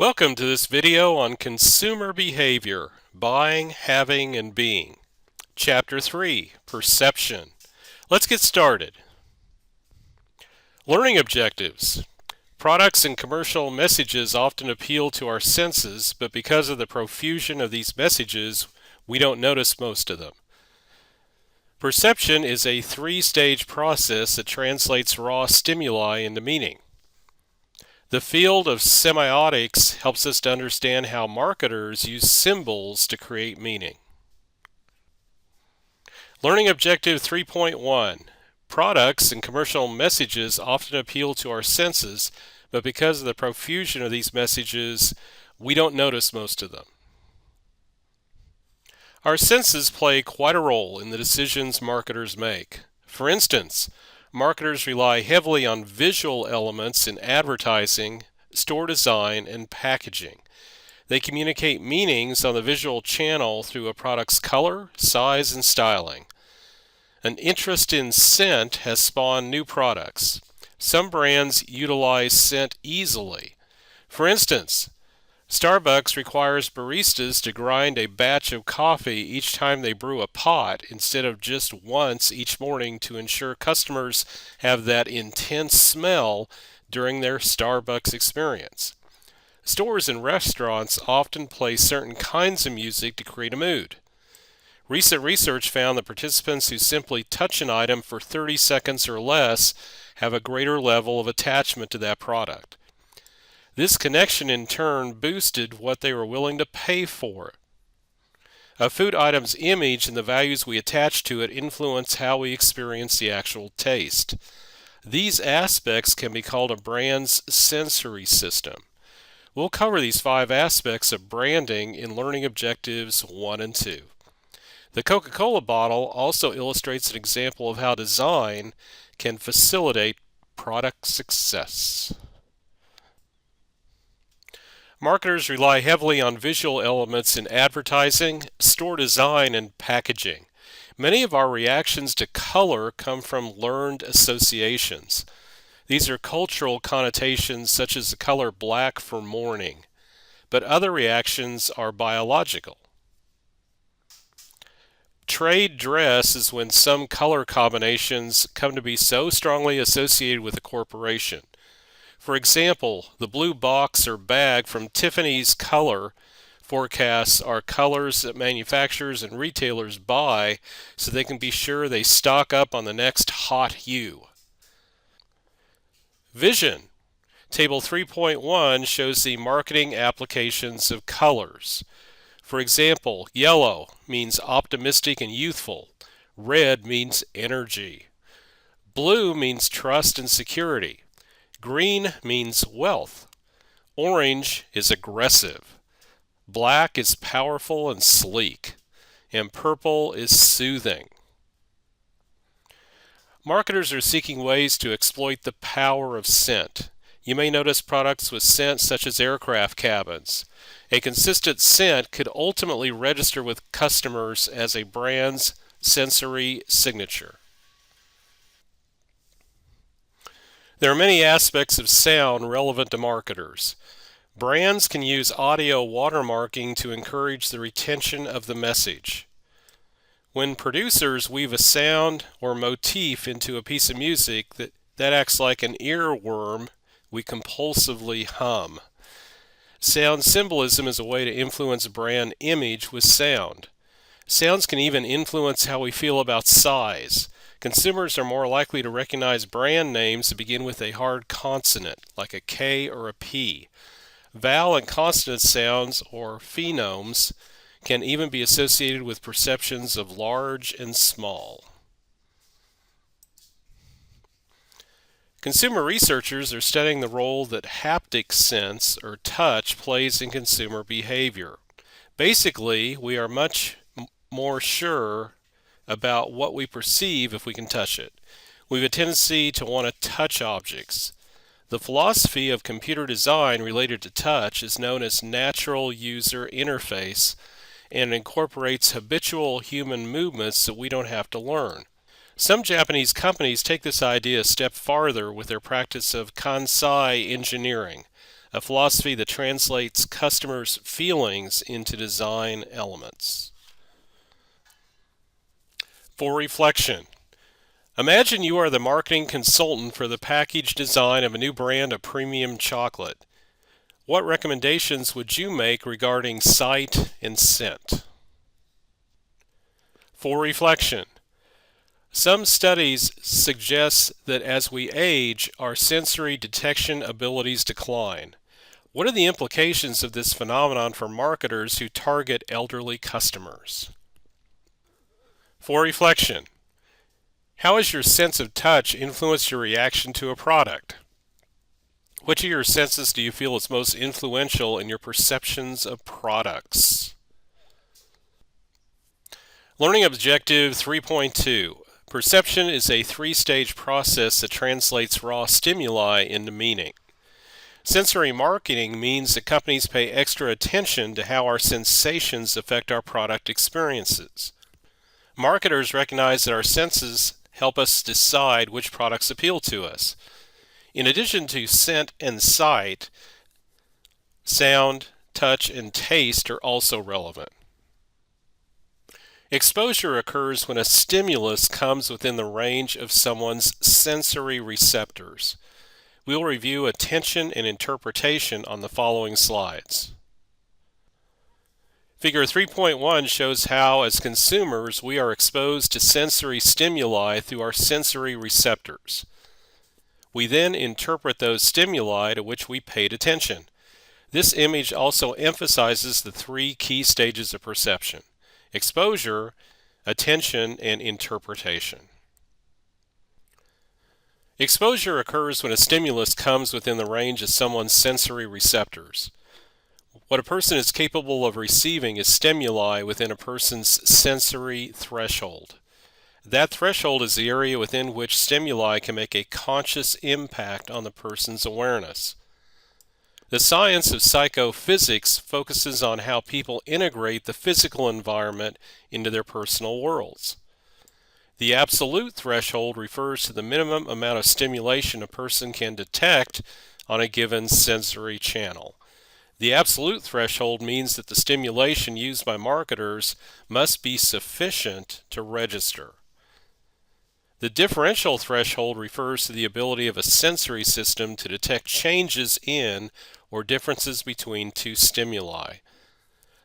Welcome to this video on consumer behavior, buying, having, and being. Chapter 3, Perception. Let's get started. Learning objectives. Products and commercial messages often appeal to our senses, but because of the profusion of these messages, we don't notice most of them. Perception is a three-stage process that translates raw stimuli into meaning. The field of semiotics helps us to understand how marketers use symbols to create meaning. Learning Objective 3.1. Products and commercial messages often appeal to our senses, but because of the profusion of these messages, we don't notice most of them. Our senses play quite a role in the decisions marketers make. For instance, marketers rely heavily on visual elements in advertising, store design, and packaging. They communicate meanings on the visual channel through a product's color, size, and styling. An interest in scent has spawned new products. Some brands utilize scent easily. For instance, Starbucks requires baristas to grind a batch of coffee each time they brew a pot instead of just once each morning to ensure customers have that intense smell during their Starbucks experience. Stores and restaurants often play certain kinds of music to create a mood. Recent research found that participants who simply touch an item for 30 seconds or less have a greater level of attachment to that product. This connection in turn boosted what they were willing to pay for it. A food item's image and the values we attach to it influence how we experience the actual taste. These aspects can be called a brand's sensory system. We'll cover these 5 aspects of branding in Learning Objectives 1 and 2. The Coca-Cola bottle also illustrates an example of how design can facilitate product success. Marketers rely heavily on visual elements in advertising, store design, and packaging. Many of our reactions to color come from learned associations. These are cultural connotations such as the color black for mourning, but other reactions are biological. Trade dress is when some color combinations come to be so strongly associated with a corporation. For example, the blue box or bag from Tiffany's color forecasts are colors that manufacturers and retailers buy so they can be sure they stock up on the next hot hue. Vision. Table 3.1 shows the marketing applications of colors. For example, yellow means optimistic and youthful. Red means energy. Blue means trust and security. Green means wealth. Orange is aggressive. Black is powerful and sleek. And purple is soothing. Marketers are seeking ways to exploit the power of scent. You may notice products with scent such as aircraft cabins. A consistent scent could ultimately register with customers as a brand's sensory signature. There are many aspects of sound relevant to marketers. Brands can use audio watermarking to encourage the retention of the message. When producers weave a sound or motif into a piece of music that acts like an earworm, we compulsively hum. Sound symbolism is a way to influence brand image with sound. Sounds can even influence how we feel about size. Consumers are more likely to recognize brand names that begin with a hard consonant, like a K or a P. Vowel and consonant sounds, or phonemes, can even be associated with perceptions of large and small. Consumer researchers are studying the role that haptic sense, or touch, plays in consumer behavior. Basically, we are much more sure about what we perceive if we can touch it. We have a tendency to want to touch objects. The philosophy of computer design related to touch is known as natural user interface and incorporates habitual human movements that we don't have to learn. Some Japanese companies take this idea a step farther with their practice of kansai engineering, a philosophy that translates customers' feelings into design elements. For reflection, imagine you are the marketing consultant for the package design of a new brand of premium chocolate. What recommendations would you make regarding sight and scent? For reflection, some studies suggest that as we age, our sensory detection abilities decline. What are the implications of this phenomenon for marketers who target elderly customers? For reflection, how has your sense of touch influenced your reaction to a product? Which of your senses do you feel is most influential in your perceptions of products? Learning Objective 3.2. Perception is a three-stage process that translates raw stimuli into meaning. Sensory marketing means that companies pay extra attention to how our sensations affect our product experiences. Marketers recognize that our senses help us decide which products appeal to us. In addition to scent and sight, sound, touch, and taste are also relevant. Exposure occurs when a stimulus comes within the range of someone's sensory receptors. We will review attention and interpretation on the following slides. Figure 3.1 shows how, as consumers, we are exposed to sensory stimuli through our sensory receptors. We then interpret those stimuli to which we paid attention. This image also emphasizes the three key stages of perception: exposure, attention, and interpretation. Exposure occurs when a stimulus comes within the range of someone's sensory receptors. What a person is capable of receiving is stimuli within a person's sensory threshold. That threshold is the area within which stimuli can make a conscious impact on the person's awareness. The science of psychophysics focuses on how people integrate the physical environment into their personal worlds. The absolute threshold refers to the minimum amount of stimulation a person can detect on a given sensory channel. The absolute threshold means that the stimulation used by marketers must be sufficient to register. The differential threshold refers to the ability of a sensory system to detect changes in or differences between two stimuli.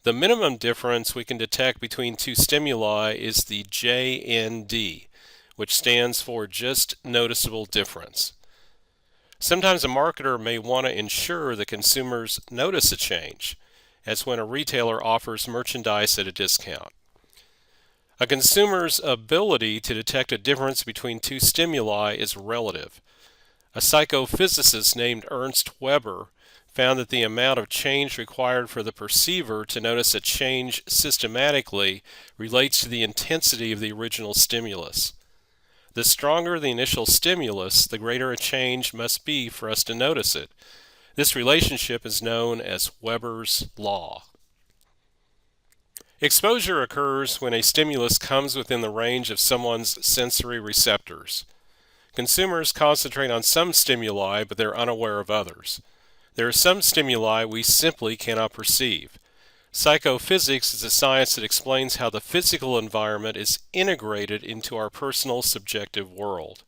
The minimum difference we can detect between two stimuli is the JND, which stands for just noticeable difference. Sometimes a marketer may want to ensure that consumers notice a change, as when a retailer offers merchandise at a discount. A consumer's ability to detect a difference between two stimuli is relative. A psychophysicist named Ernst Weber found that the amount of change required for the perceiver to notice a change systematically relates to the intensity of the original stimulus. The stronger the initial stimulus, the greater a change must be for us to notice it. This relationship is known as Weber's law. Exposure occurs when a stimulus comes within the range of someone's sensory receptors. Consumers concentrate on some stimuli, but they're unaware of others. There are some stimuli we simply cannot perceive. Psychophysics is a science that explains how the physical environment is integrated into our personal subjective world.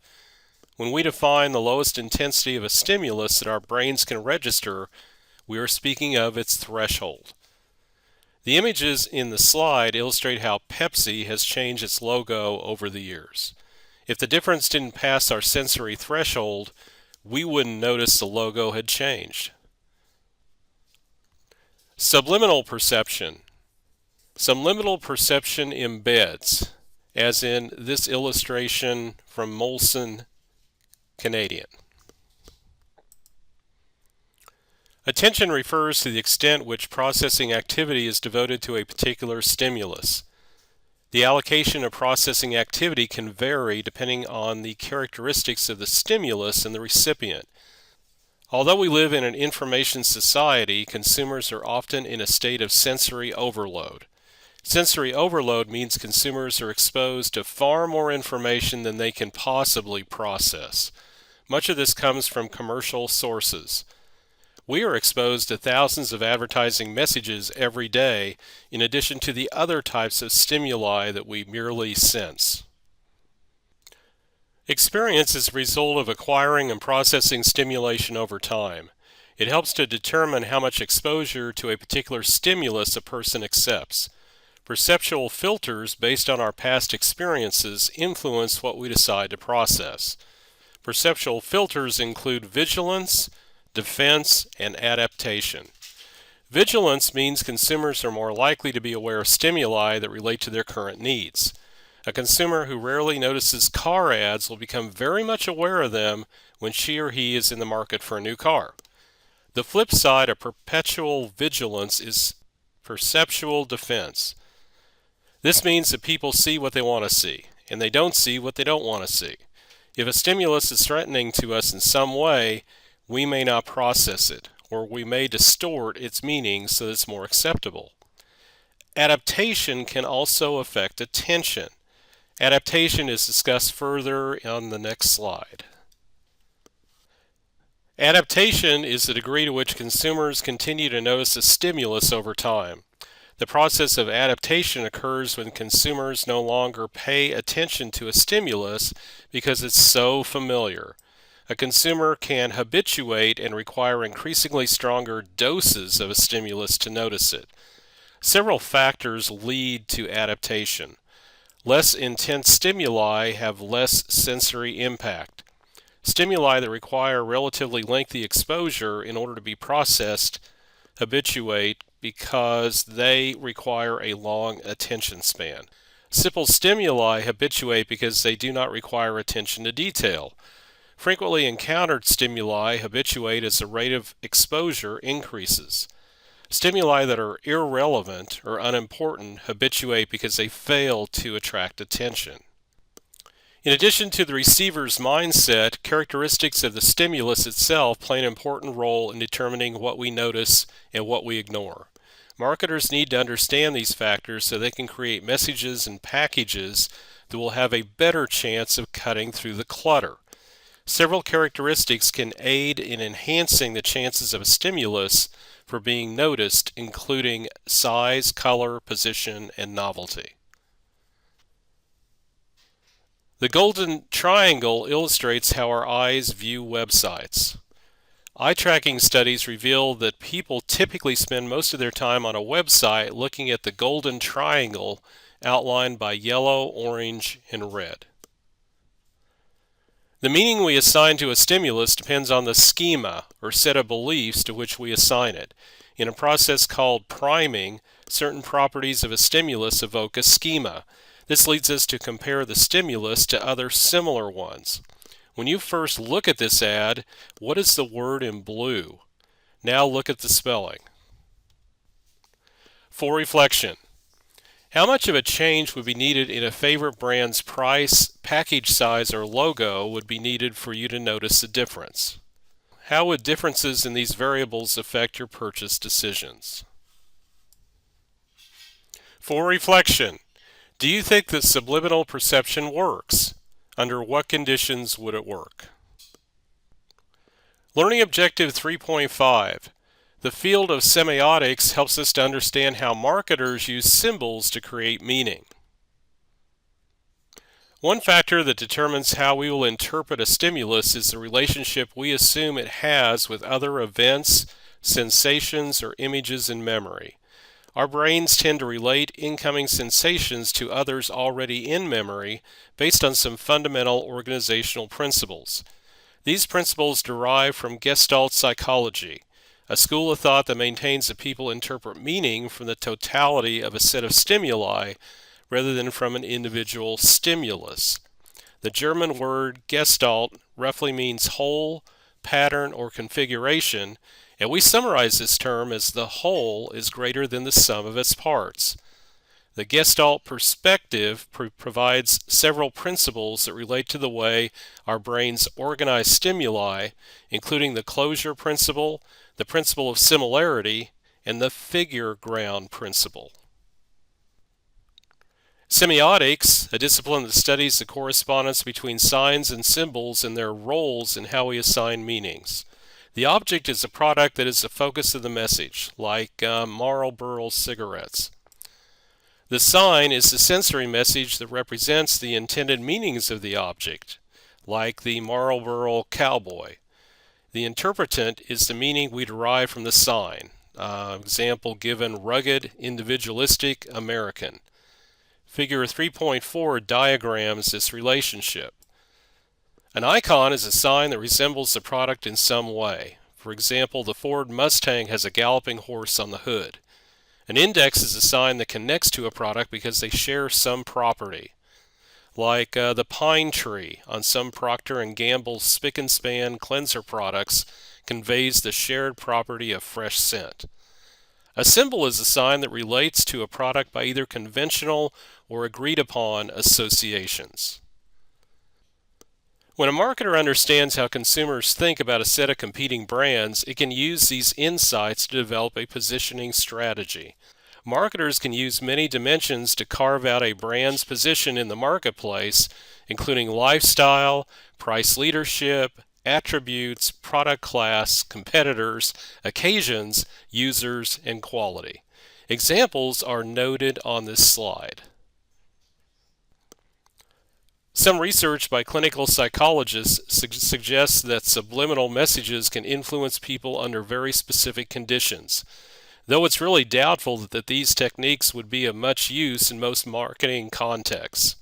When we define the lowest intensity of a stimulus that our brains can register, we are speaking of its threshold. The images in the slide illustrate how Pepsi has changed its logo over the years. If the difference didn't pass our sensory threshold, we wouldn't notice the logo had changed. Subliminal perception. Subliminal perception embeds, as in this illustration from Molson, Canadian. Attention refers to the extent which processing activity is devoted to a particular stimulus. The allocation of processing activity can vary depending on the characteristics of the stimulus and the recipient. Although we live in an information society, consumers are often in a state of sensory overload. Sensory overload means consumers are exposed to far more information than they can possibly process. Much of this comes from commercial sources. We are exposed to thousands of advertising messages every day, in addition to the other types of stimuli that we merely sense. Experience is a result of acquiring and processing stimulation over time. It helps to determine how much exposure to a particular stimulus a person accepts. Perceptual filters based on our past experiences influence what we decide to process. Perceptual filters include vigilance, defense, and adaptation. Vigilance means consumers are more likely to be aware of stimuli that relate to their current needs. A consumer who rarely notices car ads will become very much aware of them when she or he is in the market for a new car. The flip side of perpetual vigilance is perceptual defense. This means that people see what they want to see, and they don't see what they don't want to see. If a stimulus is threatening to us in some way, we may not process it, or we may distort its meaning so that it's more acceptable. Adaptation can also affect attention. Adaptation is discussed further on the next slide. Adaptation is the degree to which consumers continue to notice a stimulus over time. The process of adaptation occurs when consumers no longer pay attention to a stimulus because it's so familiar. A consumer can habituate and require increasingly stronger doses of a stimulus to notice it. Several factors lead to adaptation. Less intense stimuli have less sensory impact. Stimuli that require relatively lengthy exposure in order to be processed habituate because they require a long attention span. Simple stimuli habituate because they do not require attention to detail. Frequently encountered stimuli habituate as the rate of exposure increases. Stimuli that are irrelevant or unimportant habituate because they fail to attract attention. In addition to the receiver's mindset, characteristics of the stimulus itself play an important role in determining what we notice and what we ignore. Marketers need to understand these factors so they can create messages and packages that will have a better chance of cutting through the clutter. Several characteristics can aid in enhancing the chances of a stimulus for being noticed, including size, color, position, and novelty. The golden triangle illustrates how our eyes view websites. Eye tracking studies reveal that people typically spend most of their time on a website looking at the golden triangle outlined by yellow, orange, and red. The meaning we assign to a stimulus depends on the schema or set of beliefs to which we assign it. In a process called priming, certain properties of a stimulus evoke a schema. This leads us to compare the stimulus to other similar ones. When you first look at this ad, what is the word in blue? Now look at the spelling. For reflection, how much of a change would be needed in a favorite brand's price, package size, or logo would be needed for you to notice the difference? How would differences in these variables affect your purchase decisions? For reflection, do you think that subliminal perception works? Under what conditions would it work? Learning Objective 3.5. The field of semiotics helps us to understand how marketers use symbols to create meaning. One factor that determines how we will interpret a stimulus is the relationship we assume it has with other events, sensations, or images in memory. Our brains tend to relate incoming sensations to others already in memory based on some fundamental organizational principles. These principles derive from Gestalt psychology, a school of thought that maintains that people interpret meaning from the totality of a set of stimuli rather than from an individual stimulus. The German word Gestalt roughly means whole, pattern, or configuration, and we summarize this term as the whole is greater than the sum of its parts. The Gestalt perspective provides several principles that relate to the way our brains organize stimuli, including the closure principle, the principle of similarity, and the figure ground principle. Semiotics, a discipline that studies the correspondence between signs and symbols and their roles in how we assign meanings. The object is a product that is the focus of the message, like Marlboro cigarettes. The sign is the sensory message that represents the intended meanings of the object, like the Marlboro cowboy. The interpretant is the meaning we derive from the sign. Example given, rugged, individualistic, American. Figure 3.4 diagrams this relationship. An icon is a sign that resembles the product in some way. For example, the Ford Mustang has a galloping horse on the hood. An index is a sign that connects to a product because they share some property, like the pine tree on some Procter & Gamble Spick and Span cleanser products conveys the shared property of fresh scent. A symbol is a sign that relates to a product by either conventional or agreed upon associations. When a marketer understands how consumers think about a set of competing brands, it can use these insights to develop a positioning strategy. Marketers can use many dimensions to carve out a brand's position in the marketplace, including lifestyle, price leadership, attributes, product class, competitors, occasions, users, and quality. Examples are noted on this slide. Some research by clinical psychologists suggests that subliminal messages can influence people under very specific conditions, though it's really doubtful that these techniques would be of much use in most marketing contexts.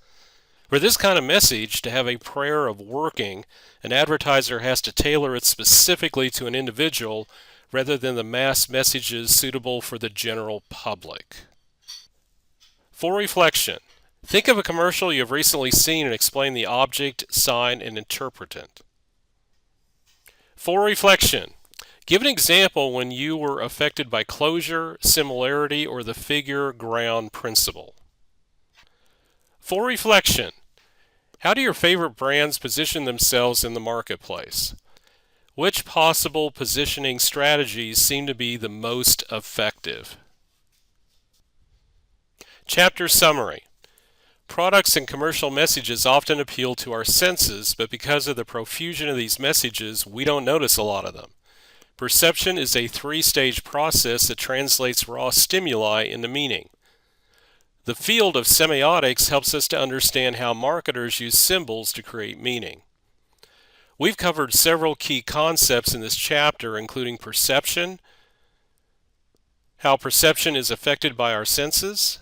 For this kind of message to have a prayer of working, an advertiser has to tailor it specifically to an individual rather than the mass messages suitable for the general public. For reflection, think of a commercial you have recently seen and explain the object, sign, and interpretant. For reflection, give an example when you were affected by closure, similarity, or the figure ground principle. For reflection, how do your favorite brands position themselves in the marketplace? Which possible positioning strategies seem to be the most effective? Chapter summary. Products and commercial messages often appeal to our senses, but because of the profusion of these messages, we don't notice a lot of them. Perception is a three-stage process that translates raw stimuli into meaning. The field of semiotics helps us to understand how marketers use symbols to create meaning. We've covered several key concepts in this chapter, including perception, how perception is affected by our senses,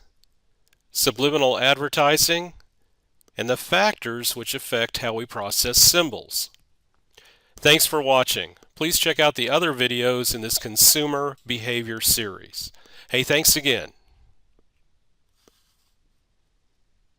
subliminal advertising, and the factors which affect how we process symbols. Thanks for watching. Please check out the other videos in this consumer behavior series. Hey, thanks again.